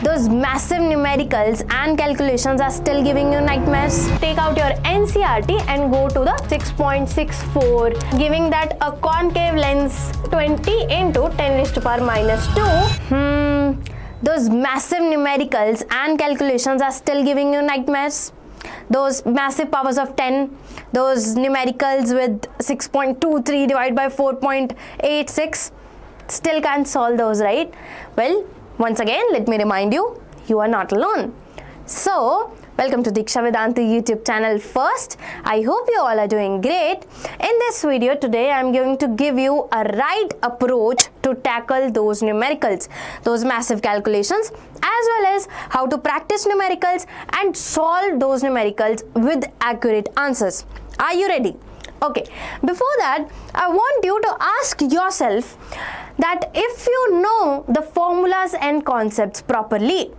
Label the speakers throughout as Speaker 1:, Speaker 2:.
Speaker 1: Those massive numericals and calculations are still giving you nightmares? Take out your NCERT and go to the 6.64, giving that a concave lens 20 into 10 raised to power minus 2. Those massive numericals and calculations are still giving you nightmares? Those massive powers of 10, those numericals with 6.23 divided by 4.86, still can't solve those, right? Well, once again, let me remind you, you are not alone. So, welcome to Deeksha Vedantu YouTube channel first. I hope you all are doing great. In this video today, I am going to give you a right approach to tackle those numericals, those massive calculations, as well as how to practice numericals and solve those numericals with accurate answers. Are you ready? Okay, before that, I want you to ask yourself that if you know the formulas and concepts properly,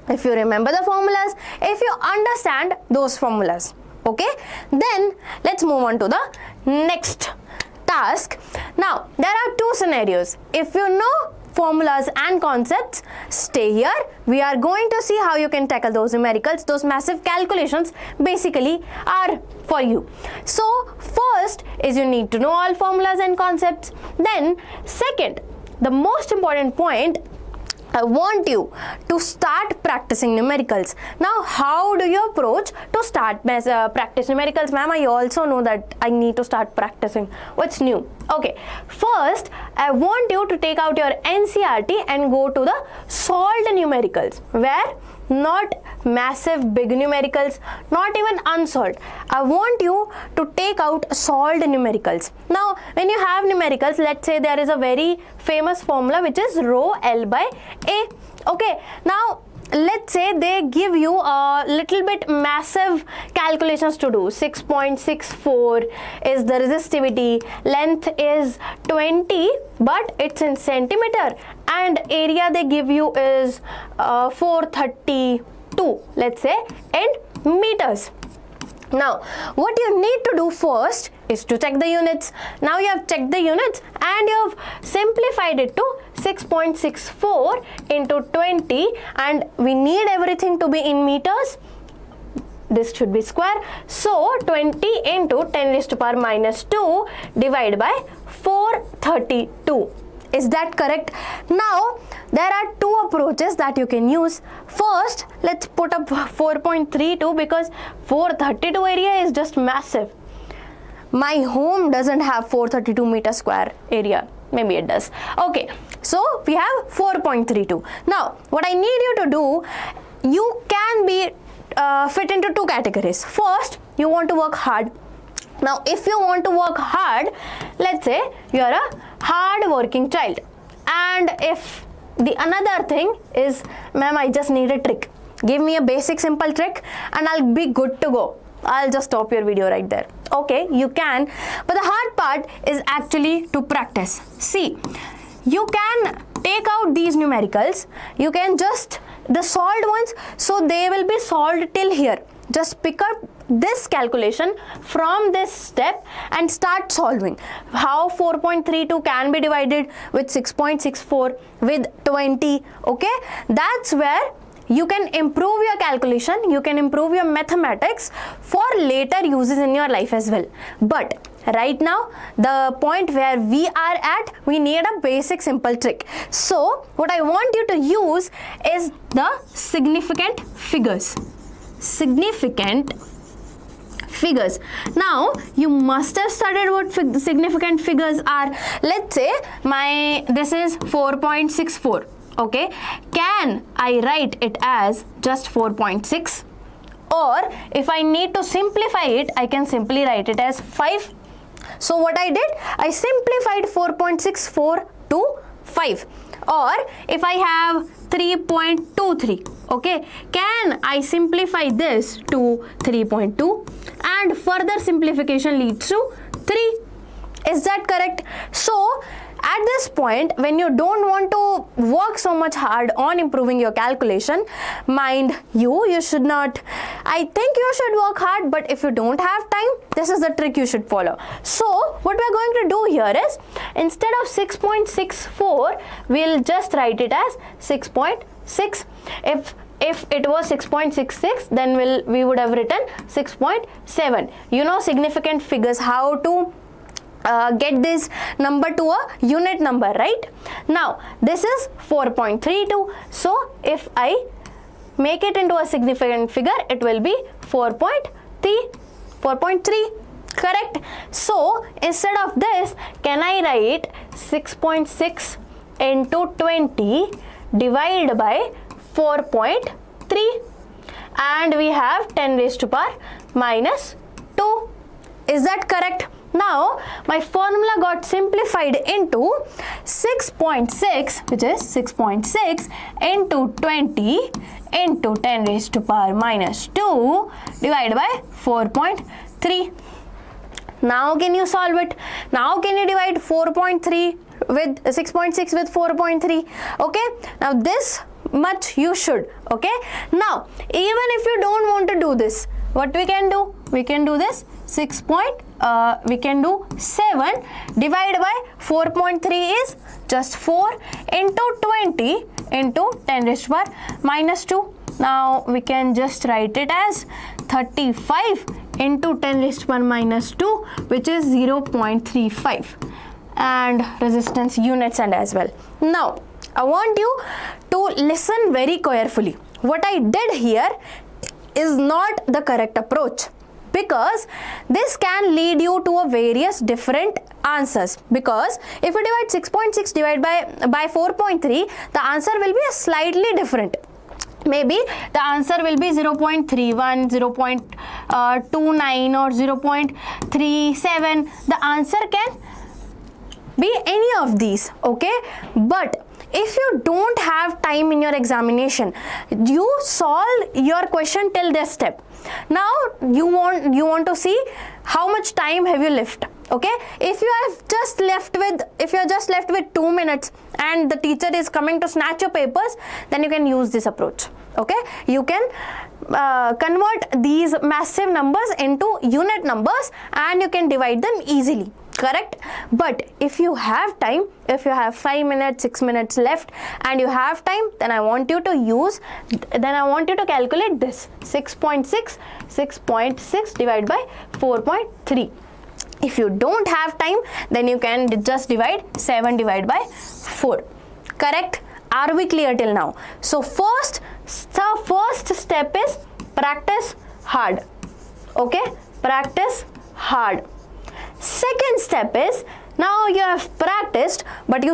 Speaker 1: if you remember the formulas, if you understand those formulas, okay, then let's move on to the next task. Now, there are two scenarios. If you know formulas and concepts, stay here. We are going to see how you can tackle those numericals. Those massive calculations basically are for you. So first is you need to know all formulas and concepts. Then second, the most important point, I want you to start practicing numericals. Now, how do you approach to start practice numericals? Ma'am, I also know that I need to start practicing. What's new? Okay, first, I want you to take out your NCERT and go to the solved numericals, where not massive big numericals, not even unsolved. I want you to take out solved numericals. Now, when you have numericals, let's say there is a very famous formula which is rho L by A. Okay, now let's say they give you a little bit massive calculations to do. 6.64 is the resistivity, length is 20, but it's in centimeter, and area they give you is 432, let's say, in meters. Now, what you need to do first is to check the units. Now you have checked the units and you have simplified it to 6.64 into 20, and we need everything to be in meters. This should be square. So 20 into 10 raised to power minus 2 divided by 432. Is that correct? Now, there are two approaches that you can use. First, let's put up 4.32 because 432 area is just massive. My home doesn't have 432 meter square area. Maybe it does. Okay, so we have 4.32. Now, what I need you to do, you can be fit into two categories. First, you want to work hard. Now, if you want to work hard, let's say you are a hard working child, and if the another thing is, ma'am, I just need a trick. Give me a basic simple trick and I'll be good to go. I'll just stop your video right there. Okay, you can, but the hard part is actually to practice. See, you can take out these numericals, you can just the solved ones, so they will be solved till here. Just pick up this calculation from this step and start solving. How 4.32 can be divided with 6.64 with 20, okay? That's where you can improve your calculation, you can improve your mathematics for later uses in your life as well. But right now, the point where we are at, we need a basic simple trick. So, what I want you to use is the significant figures. Significant figures. Now, you must have studied what significant figures are. Let's say this is 4.64. Okay, can I write it as just 4.6? Or if I need to simplify it, I can simply write it as 5. So what I did, I simplified 4.64 to 5. Or if I have 3.23, okay, can I simplify this to 3.2? And further simplification leads to 3. Is that correct? So at this point, when you don't want to work so much hard on improving your calculation, mind you should not, I think you should work hard, but if you don't have time, this is the trick you should follow. So what we're going to do here is, instead of 6.64, we'll just write it as 6.64. 6. If it was 6.66, then we would have written 6.7. You know significant figures, how to get this number to a unit number, right? Now this is 4.32, so if I make it into a significant figure, it will be 4.3, correct? So instead of this, can I write 6.6 into 20 divided by 4.3, and we have 10 raised to power minus 2. Is that correct? Now my formula got simplified into 6.6, which is 6.6 into 20 into 10 raised to power minus 2 divided by 4.3. Now can you solve it? Now can you divide 4.3 with 6.6 with 4.3? Okay, now this much you should. Okay, now even if you don't want to do this, what we can do? We can do this we can do 7 divided by 4.3 is just 4 into 20 into 10 raised to power minus 2. Now we can just write it as 35 into 10 raised to power minus 2, which is 0.35, and resistance units and as well. Now I want you to listen very carefully. What I did here is not the correct approach, because this can lead you to a various different answers. Because if you divide 6.6 divided by 4.3, the answer will be slightly different. Maybe the answer will be 0.31, 0.29 or 0.37. The answer can be any of these, okay? But if you don't have time in your examination, you solve your question till this step. Now you want to see how much time have you left. Okay, if you are just left with 2 minutes and the teacher is coming to snatch your papers, then you can use this approach. Okay, you can convert these massive numbers into unit numbers and you can divide them easily. Correct? But if you have time, if you have 5 minutes, 6 minutes left and you have time, then I want you to calculate this 6.6 divided by 4.3. If you don't have time, then you can just divide 7 divided by 4. Correct? Are we clear till now? So first step is practice hard. Okay? Practice hard. Second step is, now you have practiced, but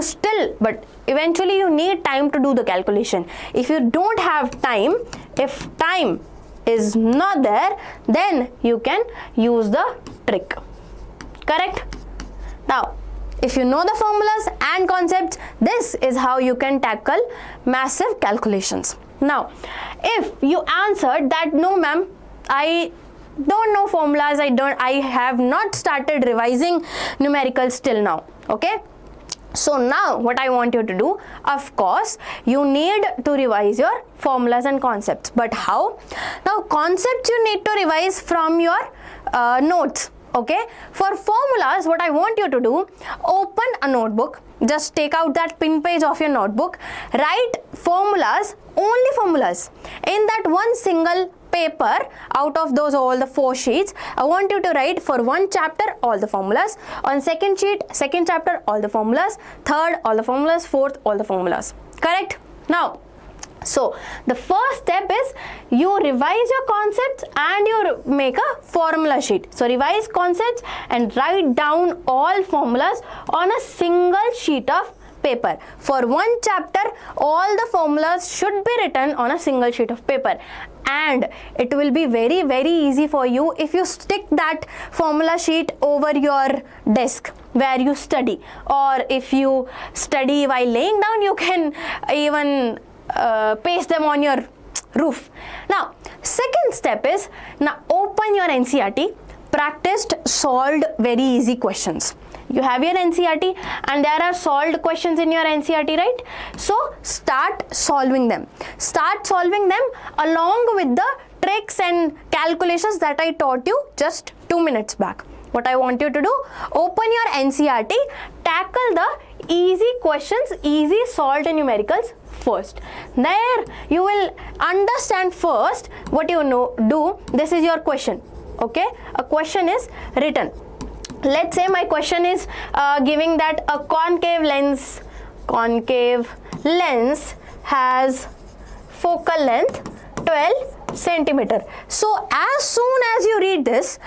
Speaker 1: eventually you need time to do the calculation. If you don't have time, if time is not there, then you can use the trick. Correct? Now, if you know the formulas and concepts, this is how you can tackle massive calculations. Now, if you answered that, no ma'am, I don't know formulas, I have not started revising numericals till now. Okay? So now what I want you to do, of course, you need to revise your formulas and concepts. But how? Now concepts you need to revise from your notes. Okay, for formulas, what I want you to do, open a notebook, just take out that pin page of your notebook, write formulas, only formulas, in that one single paper. Out of those all the 4 sheets, I want you to write for one chapter all the formulas, on second sheet, second chapter all the formulas, third all the formulas, fourth all the formulas. Correct? Now, so the first step is you revise your concepts and you make a formula sheet. So revise concepts and write down all formulas on a single sheet of paper. For one chapter, all the formulas should be written on a single sheet of paper. And it will be very, very easy for you if you stick that formula sheet over your desk where you study. Or if you study while laying down, you can even paste them on your roof. Now, second step is, now open your NCERT, practiced solved very easy questions. You have your NCERT and there are solved questions in your NCERT, right? So start solving them. Start solving them along with the tricks and calculations that I taught you just 2 minutes back. What I want you to do, open your NCERT, tackle the easy questions, easy solved numericals first. There you will understand first what you know do. This is your question. Okay, a question is written. Let's say my question is giving that a concave lens has focal length 12 centimeter. So as soon as you read this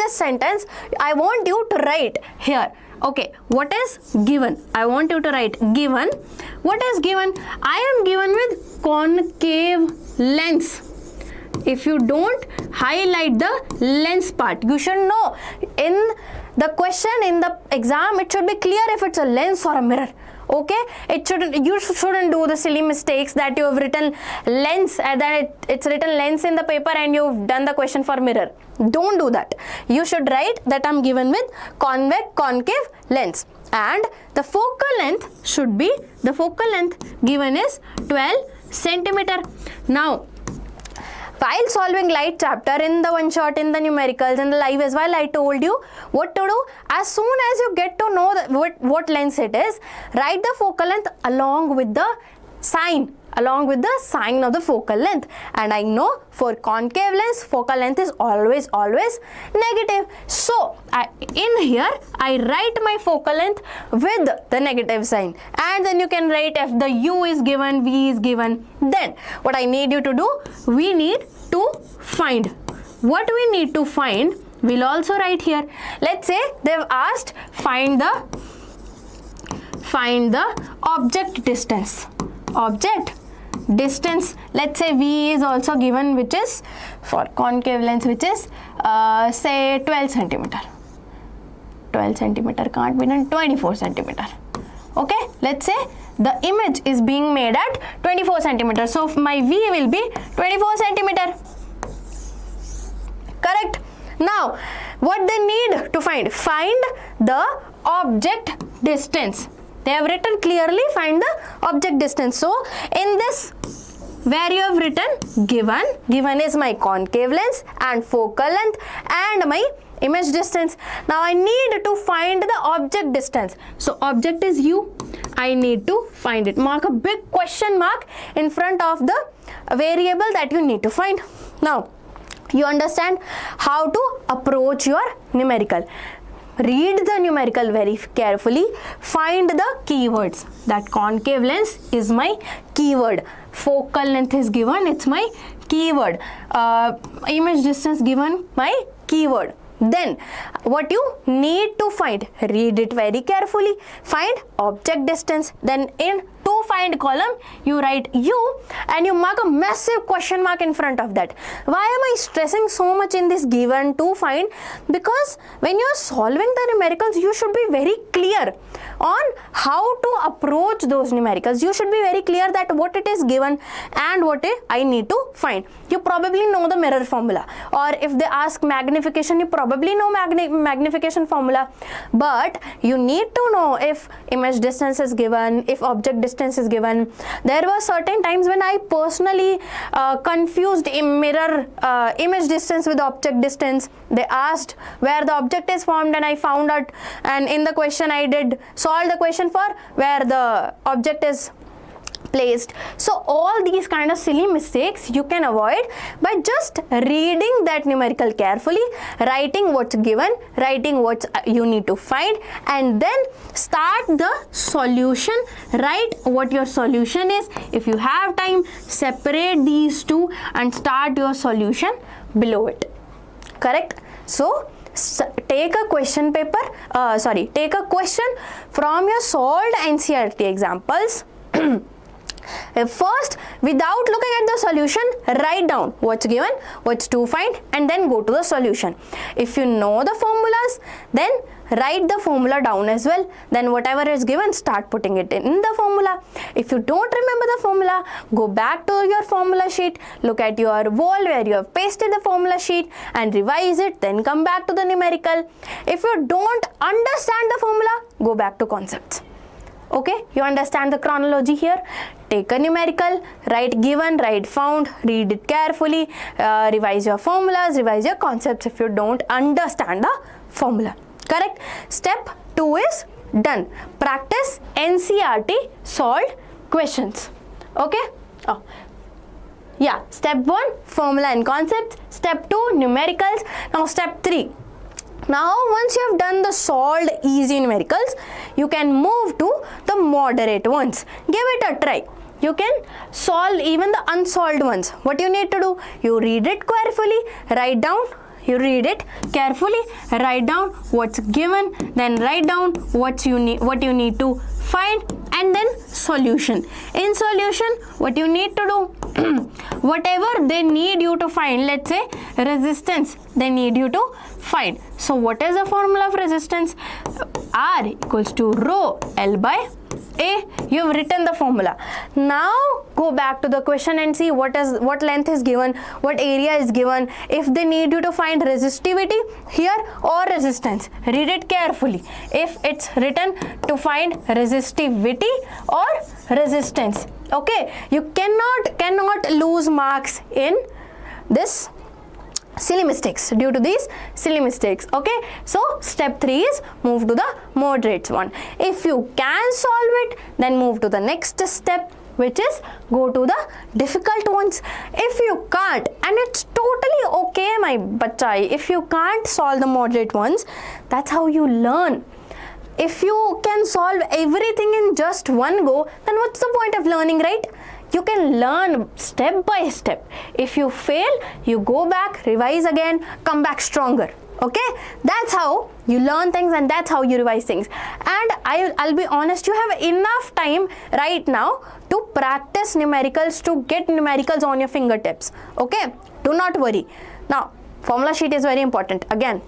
Speaker 1: sentence, I want you to write here. Okay, what is given? I want you to write given. What is given? I am given with concave lens. If you don't highlight the lens part, you should know in the question, in the exam, it should be clear if it's a lens or a mirror. Okay, you shouldn't do the silly mistakes that you have written lens and then it's written lens in the paper and you've done the question for mirror. Don't do that. You should write that I'm given with concave lens, and the focal length should be, the focal length given is 12 centimeter. Now, while solving light chapter in the one shot, in the numericals, in the live as well, I told you what to do. As soon as you get to know what lens it is, write the focal length along with the sign of the focal length. And I know for concave lens, focal length is always negative. So in here I write my focal length with the negative sign, and then you can write if the u is given, v is given. Then what I need you to do, we need to find. What we need to find, we'll also write here. Let's say they've asked find the object distance. Let's say v is also given, which is for concave lens, which is say 12 centimeter. 12 centimeter can't be done, 24 centimeter. Okay, let's say the image is being made at 24 centimeter. So my v will be 24 centimeter. Correct. Now what they need to find the object distance. They have written clearly find the object distance. So in this, where you have written given is my concave lens and focal length and my image distance. Now I need to find the object distance. So object is u. I need to find it. Mark a big question mark in front of the variable that you need to find. Now you understand how to approach your numerical. Read the numerical very carefully. Find the keywords. That concave lens is my keyword. Focal length is given, it's my keyword. Image distance given, my keyword. Then what you need to find, read it very carefully. Find object distance. Then in to find column you write u and you mark a massive question mark in front of that. Why am I stressing so much in this given to find? Because when you are solving the numericals, you should be very clear on how to approach those numericals. You should be very clear that what it is given and what I need to find. You probably know the mirror formula, or if they ask magnification, you probably know magnification formula, but you need to know if image distance is given, if object distance is given. There were certain times when I personally confused image distance with object distance. They asked where the object is formed and I found out, and in the question I did solve the question for where the object is placed. So all these kind of silly mistakes you can avoid by just reading that numerical carefully, writing what's given, writing what you need to find, and then start the solution. Write what your solution is. If you have time, separate these two and start your solution below it. Correct? So take a question paper, take a question from your solved NCERT examples. First, without looking at the solution, write down what's given, what's to find, and then go to the solution. If you know the formulas, then write the formula down as well. Then whatever is given, start putting it in the formula. If you don't remember the formula, go back to your formula sheet, look at your wall where you have pasted the formula sheet and revise it, then come back to the numerical. If you don't understand the formula, go back to concepts. Okay, you understand the chronology here. Take a numerical, write given, write found, read it carefully, revise your formulas, revise your concepts if you don't understand the formula. Correct? Step 2 is done. Practice NCERT solved questions. Okay. Oh. Yeah, step 1 formula and concepts, step 2 numericals. Now step 3. Now once you have done the solved easy numericals, you can move to the moderate ones. Give it a try. You can solve even the unsolved ones. What you need to do? You read it carefully, write down. You read it carefully, write down what's given, then write down what you need to find, and then solution. In solution, what you need to do, whatever they need you to find, let's say resistance, they need you to find. So what is the formula of resistance? R equals to rho L by A. You have written the formula. Now go back to the question and see what length is given, what area is given. If they need you to find resistivity here or resistance, read it carefully. If it's written to find resistivity or resistance, okay, you cannot lose marks in this silly mistakes, due to these silly mistakes. Okay, so step 3 is move to the moderates one. If you can solve it, then move to the next step, which is go to the difficult ones. If you can't, and it's totally okay, my bachai, if you can't solve the moderate ones, that's how you learn. If you can solve everything in just one go, then what's the point of learning, right? You can learn step by step. If you fail, you go back, revise again, come back stronger. Okay, that's how you learn things, and that's how you revise things. And I'll be honest, you have enough time right now to practice numericals, to get numericals on your fingertips. Okay, do not worry. Now formula sheet is very important. Again,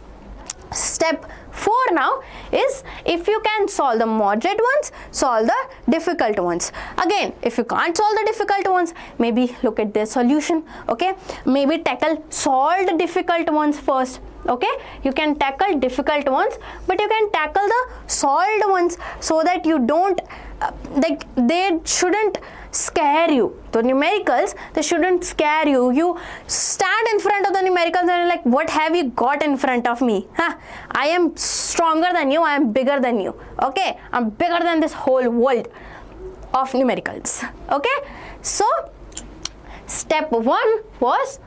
Speaker 1: step 4 now is, if you can solve the moderate ones, solve the difficult ones. Again, if you can't solve the difficult ones, maybe look at their solution. Okay, maybe tackle solved difficult ones first. Okay, you can tackle difficult ones, but you can tackle the solved ones, so that you don't they shouldn't scare you. The numericals, they shouldn't scare you. You stand in front of the numericals and you're like, what have you got in front of me? Huh? I am stronger than you, I am bigger than you. Okay, I'm bigger than this whole world of numericals. Okay, so step 1 was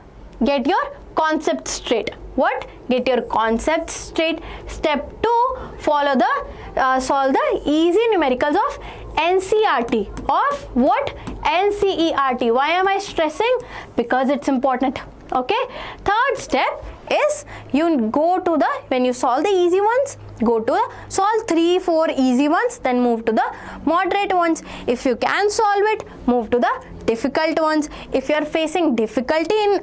Speaker 1: get your concept straight. What? Get your concept straight. Step 2, follow the solve the easy numericals of NCERT. Of what? NCERT. Why am I stressing? Because it's important. Okay. Third step is, you go to the, when you solve the easy ones, go to the solve 3-4 easy ones, then move to the moderate ones. If you can solve it, move to the difficult ones. If you are facing difficulty in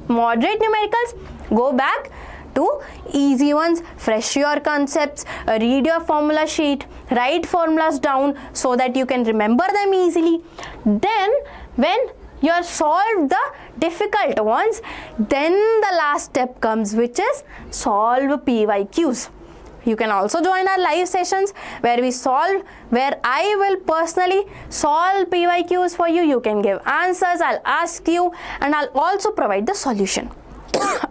Speaker 1: moderate numericals, go back to easy ones, fresh your concepts, read your formula sheet, write formulas down so that you can remember them easily. Then when you have solved the difficult ones, then the last step comes, which is solve PYQs. You can also join our live sessions where I will personally solve PYQs for you. You can give answers, I'll ask you, and I'll also provide the solution.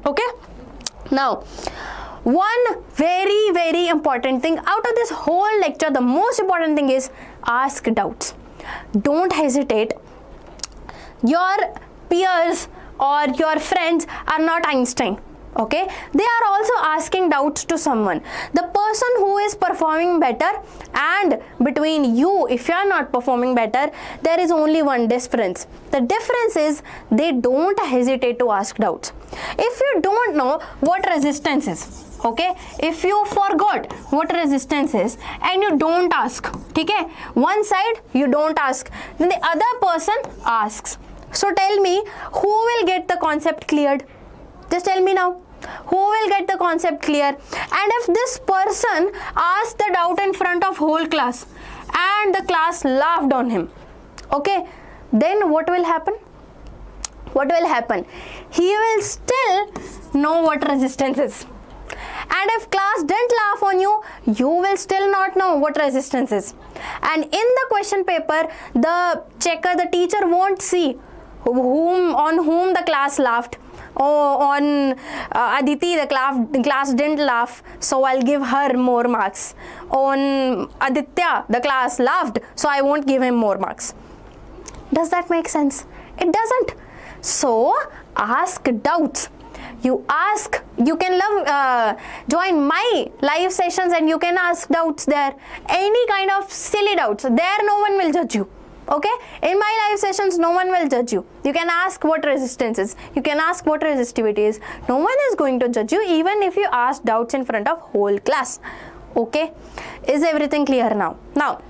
Speaker 1: Okay. Now, one very, very important thing out of this whole lecture, the most important thing is ask doubts. Don't hesitate. Your peers or your friends are not Einstein. Okay, they are also asking doubts to someone. The person who is performing better, and between you, if you are not performing better, there is only one difference. The difference is they don't hesitate to ask doubts. If you don't know what resistance is, okay, if you forgot what resistance is and you don't ask, okay, one side you don't ask, then the other person asks. So tell me, who will get the concept cleared? Just tell me now. Who will get the concept clear? And if this person asked the doubt in front of whole class and the class laughed on him, okay, then what will happen? What will happen? He will still know what resistance is. And if class didn't laugh on you, you will still not know what resistance is. And in the question paper, the checker, the teacher won't see on whom the class laughed. Oh, on Aditi, the class didn't laugh, so I'll give her more marks. On Aditya, the class laughed, so I won't give him more marks. Does that make sense? It doesn't. So ask doubts. You can join my live sessions and you can ask doubts there. Any kind of silly doubts. There no one will judge you. Okay? In my live sessions, no one will judge you. You can ask what resistance is. You can ask what resistivity is. No one is going to judge you even if you ask doubts in front of whole class. Okay? Is everything clear now? Now,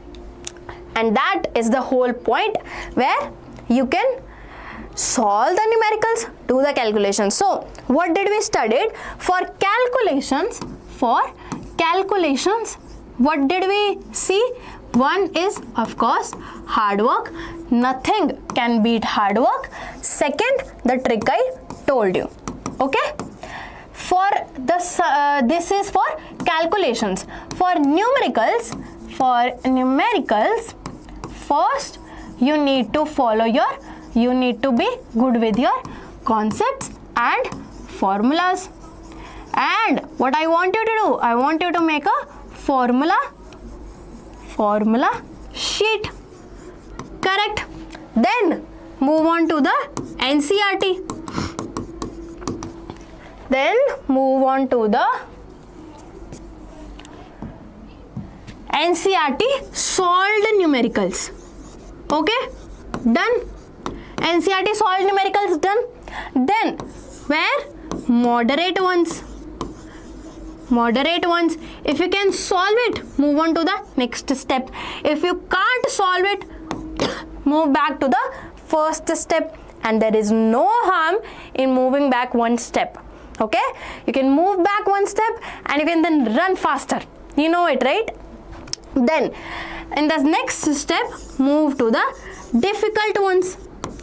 Speaker 1: and that is the whole point where you can solve the numericals, do the calculations. So, what did we studied? For calculations, what did we see? One is, of course, hard work. Nothing can beat hard work. Second, the trick I told you. Okay? For this is for calculations. For numericals, first you need to be good with your concepts and formulas. And what I want you to do, I want you to make a formula sheet. Correct? Then move on to the NCERT. Then move on to the NCERT solved numericals. Okay? Done. NCERT solved numericals done. Then where? Moderate ones. If you can solve it, move on to the next step. If you can't solve it, move back to the first step. And there is no harm in moving back one step. Okay? You can move back one step and you can then run faster. You know it, right? Then in the next step, move to the difficult ones.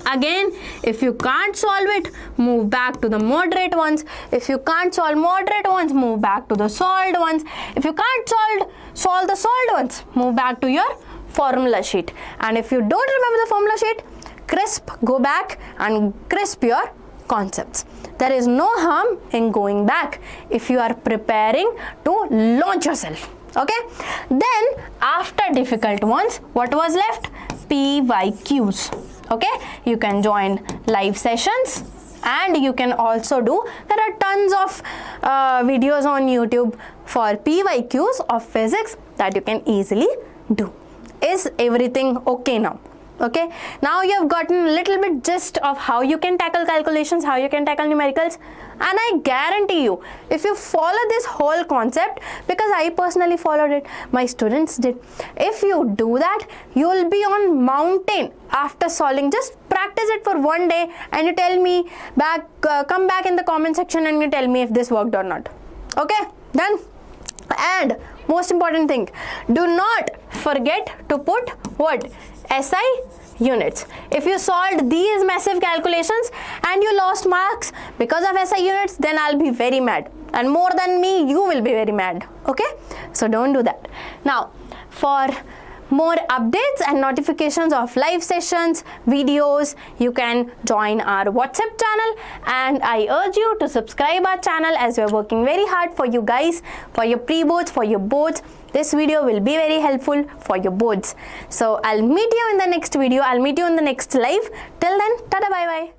Speaker 1: Again, if you can't solve it, move back to the moderate ones. If you can't solve moderate ones, move back to the solved ones. If you can't solve the solved ones, move back to your formula sheet. And if you don't remember the formula sheet, go back and crisp your concepts. There is no harm in going back if you are preparing to launch yourself. Okay? Then after difficult ones, what was left? PYQs. Okay? You can join live sessions and you can also do, there are tons of videos on YouTube for PYQs of physics that you can easily do. Is everything okay now? Okay, now you have gotten a little bit gist of how you can tackle calculations, how you can tackle numericals, and I guarantee you, if you follow this whole concept, because I personally followed it, my students did, if you do that, you will be on mountain after solving. Just practice it for one day and you tell me back, come back in the comment section and you tell me if this worked or not. Okay, done. And most important thing, do not forget to put what? SI units. If you solved these massive calculations and you lost marks because of SI units, then I'll be very mad. And more than me, you will be very mad. Okay? So don't do that. Now, for more updates and notifications of live sessions, videos, you can join our WhatsApp channel, and I urge you to subscribe our channel as we are working very hard for you guys, for your pre-boards, for your boards. This video will be very helpful for your boards. So I'll meet you in the next video. I'll meet you in the next live. Till then, tada, bye bye.